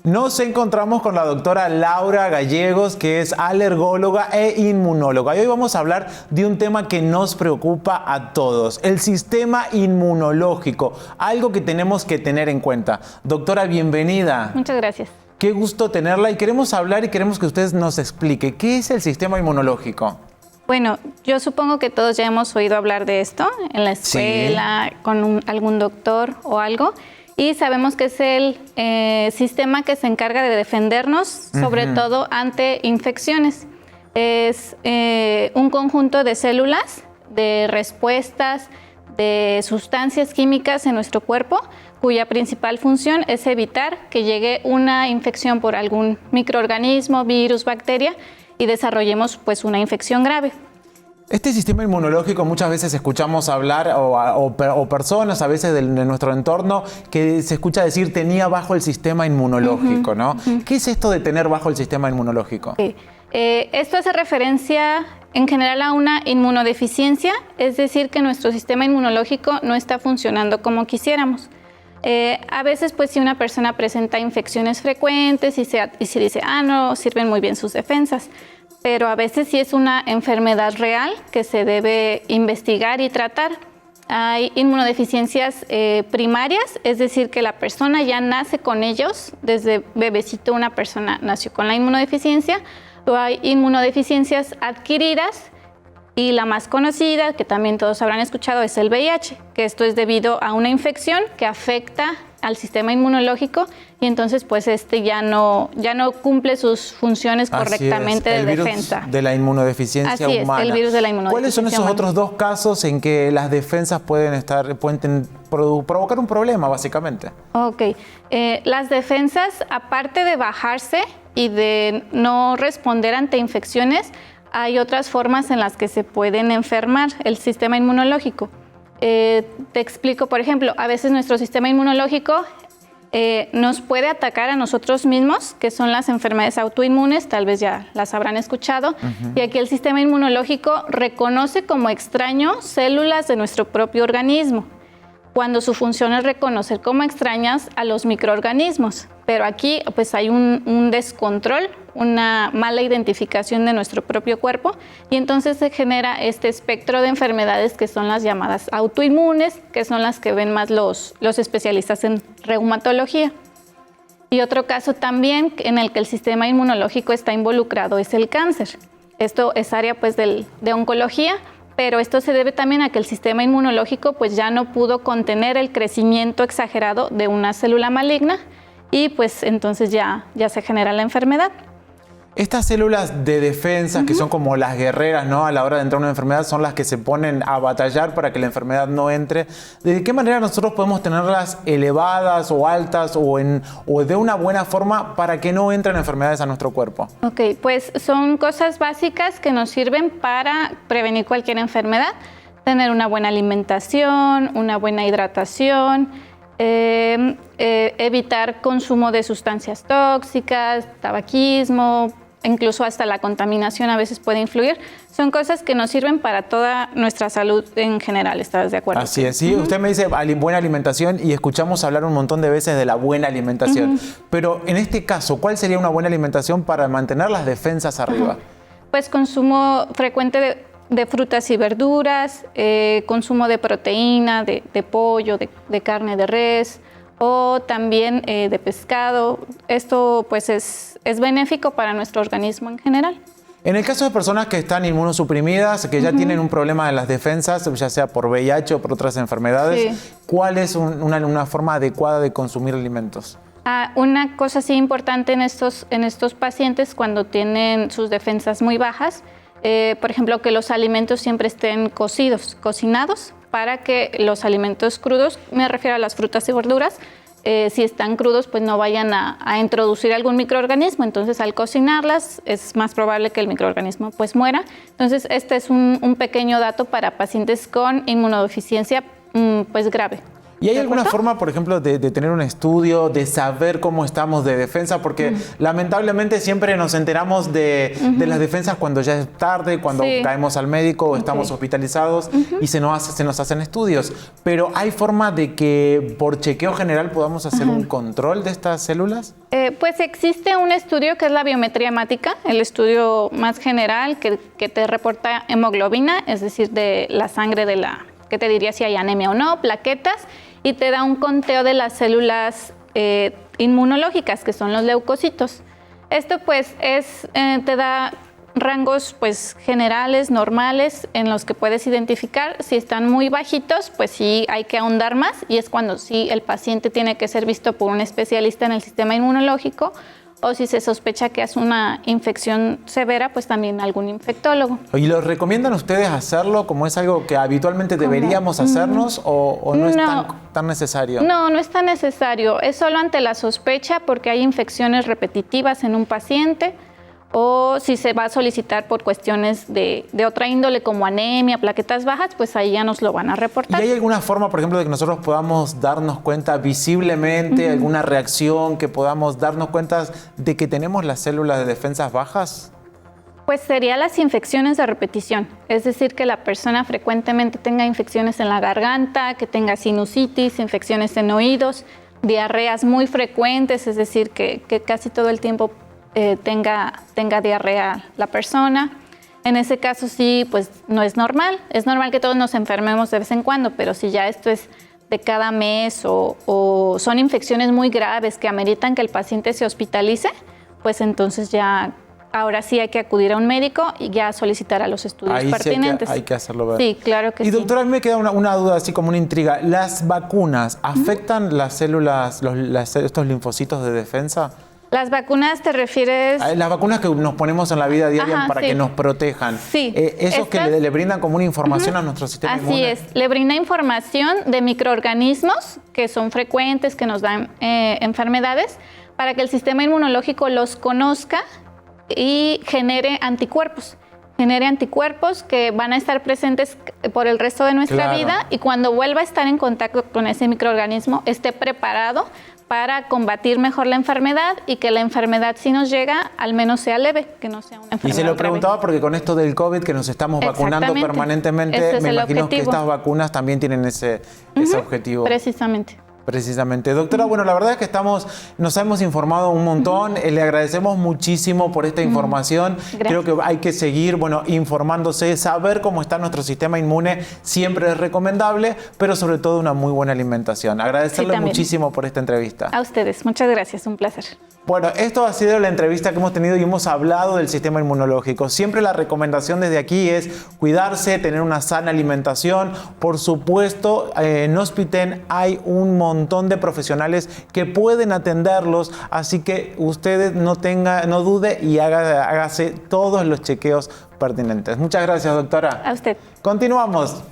Nos encontramos con la doctora Laura Gallegos, que es alergóloga e inmunóloga. Y hoy vamos a hablar de un tema que nos preocupa a todos, el sistema inmunológico, algo que tenemos que tener en cuenta. Doctora, bienvenida. Muchas gracias. Qué gusto tenerla y queremos hablar y queremos que usted nos explique qué es el sistema inmunológico. Bueno, yo supongo que todos ya hemos oído hablar de esto en la escuela, sí, con algún doctor o algo. Y sabemos que es el sistema que se encarga de defendernos, sobre todo ante infecciones. Es un conjunto de células, de respuestas, de sustancias químicas en nuestro cuerpo, cuya principal función es evitar que llegue una infección por algún microorganismo, virus, bacteria, y desarrollemos pues una infección grave. Este sistema inmunológico muchas veces escuchamos hablar o personas a veces de nuestro entorno que se escucha decir tenía bajo el sistema inmunológico, ¿no? ¿Qué es esto de tener bajo el sistema inmunológico? Sí. Esto hace referencia en general a una inmunodeficiencia, es decir, que nuestro sistema inmunológico no está funcionando como quisiéramos. A veces, pues, si una persona presenta infecciones frecuentes y se dice, no sirven muy bien sus defensas, pero a veces sí es una enfermedad real que se debe investigar y tratar. Hay inmunodeficiencias primarias, es decir, que la persona ya nace con ellos, desde bebecito una persona nació con la inmunodeficiencia, o hay inmunodeficiencias adquiridas, y la más conocida, que también todos habrán escuchado, es el VIH, que esto es debido a una infección que afecta al sistema inmunológico y entonces pues ya no cumple sus funciones correctamente de defensa. De la inmunodeficiencia humana. Así es, el virus de la inmunodeficiencia. ¿Cuáles son esos otros dos casos en que las defensas pueden provocar un problema, básicamente? Ok. Las defensas, aparte de bajarse y de no responder ante infecciones, hay otras formas en las que se pueden enfermar el sistema inmunológico. Te explico, por ejemplo, a veces nuestro sistema inmunológico nos puede atacar a nosotros mismos, que son las enfermedades autoinmunes, tal vez ya las habrán escuchado, y aquí el sistema inmunológico reconoce como extraño células de nuestro propio organismo, cuando su función es reconocer como extrañas a los microorganismos. Pero aquí pues hay un descontrol, una mala identificación de nuestro propio cuerpo y entonces se genera este espectro de enfermedades que son las llamadas autoinmunes, que son las que ven más los especialistas en reumatología. Y otro caso también en el que el sistema inmunológico está involucrado es el cáncer. Esto es área pues de oncología, pero esto se debe también a que el sistema inmunológico pues ya no pudo contener el crecimiento exagerado de una célula maligna y pues entonces ya se genera la enfermedad. Estas células de defensa, que son como las guerreras, ¿no? A la hora de entrar a una enfermedad, son las que se ponen a batallar para que la enfermedad no entre. ¿De qué manera nosotros podemos tenerlas elevadas o altas o de una buena forma para que no entren enfermedades a nuestro cuerpo? Ok, pues son cosas básicas que nos sirven para prevenir cualquier enfermedad. Tener una buena alimentación, una buena hidratación, evitar consumo de sustancias tóxicas, tabaquismo, incluso hasta la contaminación a veces puede influir. Son cosas que nos sirven para toda nuestra salud en general, ¿estás de acuerdo? Así es, sí. Usted me dice buena alimentación y escuchamos hablar un montón de veces de la buena alimentación. Pero en este caso, ¿cuál sería una buena alimentación para mantener las defensas arriba? Pues consumo frecuente de frutas y verduras, consumo de proteína, de pollo, de carne de res o también de pescado. Esto pues es benéfico para nuestro organismo en general. En el caso de personas que están inmunosuprimidas, que ya tienen un problema de las defensas, ya sea por VIH o por otras enfermedades, ¿cuál es una forma adecuada de consumir alimentos? Una cosa sí importante en estos pacientes cuando tienen sus defensas muy bajas, por ejemplo, que los alimentos siempre estén cocinados, para que los alimentos crudos, me refiero a las frutas y verduras, si están crudos, pues no vayan a introducir algún microorganismo. Entonces, al cocinarlas, es más probable que el microorganismo pues muera. Entonces, este es un pequeño dato para pacientes con inmunodeficiencia pues grave. ¿Y hay ¿De alguna acuerdo? forma, por ejemplo, de tener un estudio, de saber cómo estamos de defensa? Porque lamentablemente siempre nos enteramos de las defensas cuando ya es tarde, cuando Sí. caemos al médico o estamos hospitalizados y se nos hacen estudios. Pero ¿hay forma de que por chequeo general podamos hacer un control de estas células? Pues existe un estudio que es la biometría hemática, el estudio más general que te reporta hemoglobina, es decir, de la sangre que te diría si hay anemia o no, plaquetas, y te da un conteo de las células inmunológicas, que son los leucocitos. Esto pues te da rangos pues generales, normales, en los que puedes identificar. Si están muy bajitos, pues sí hay que ahondar más, y es cuando sí el paciente tiene que ser visto por un especialista en el sistema inmunológico, o si se sospecha que es una infección severa, pues también algún infectólogo. ¿Y lo recomiendan ustedes hacerlo como es algo que habitualmente deberíamos hacernos o no es tan necesario? No, no es tan necesario. Es solo ante la sospecha porque hay infecciones repetitivas en un paciente, o si se va a solicitar por cuestiones de otra índole como anemia, plaquetas bajas, pues ahí ya nos lo van a reportar. ¿Y hay alguna forma, por ejemplo, de que nosotros podamos darnos cuenta visiblemente, alguna reacción, que podamos darnos cuenta de que tenemos las células de defensas bajas? Pues serían las infecciones de repetición, es decir, que la persona frecuentemente tenga infecciones en la garganta, que tenga sinusitis, infecciones en oídos, diarreas muy frecuentes, es decir, que casi todo el tiempo tenga diarrea la persona. En ese caso sí, pues no es normal. Es normal que todos nos enfermemos de vez en cuando, pero si ya esto es de cada mes o son infecciones muy graves que ameritan que el paciente se hospitalice, pues entonces ya ahora sí hay que acudir a un médico y ya solicitar a los estudios Ahí pertinentes. Sí hay que hacerlo ver. Sí, claro que sí. Y doctora, a mí me queda una duda, así como una intriga. ¿Las vacunas afectan las células, estos linfocitos de defensa? ¿Las vacunas te refieres? Las vacunas que nos ponemos en la vida diaria Ajá, para sí. que nos protejan. Sí. Esos que le brindan como una información a nuestro sistema inmune. Así es, le brinda información de microorganismos que son frecuentes, que nos dan enfermedades, para que el sistema inmunológico los conozca y genere anticuerpos. Genere anticuerpos que van a estar presentes por el resto de nuestra vida, y cuando vuelva a estar en contacto con ese microorganismo esté preparado para combatir mejor la enfermedad, y que la enfermedad, si nos llega, al menos sea leve, que no sea una enfermedad Y se lo grave. preguntaba porque con esto del COVID, que nos estamos vacunando permanentemente, Ese es me el imagino objetivo. que estas vacunas también tienen ese objetivo. Precisamente. Precisamente. Doctora, bueno, la verdad es que nos hemos informado un montón. Le agradecemos muchísimo por esta información. Gracias. Creo que hay que seguir, informándose, saber cómo está nuestro sistema inmune siempre es recomendable, pero sobre todo una muy buena alimentación. Agradecerle muchísimo por esta entrevista. A ustedes, muchas gracias, un placer. Bueno, esto ha sido la entrevista que hemos tenido y hemos hablado del sistema inmunológico. Siempre la recomendación desde aquí es cuidarse, tener una sana alimentación. Por supuesto, en Hospiten hay un montón de profesionales que pueden atenderlos, así que ustedes no dude y hágase todos los chequeos pertinentes. Muchas gracias, doctora. A usted. Continuamos.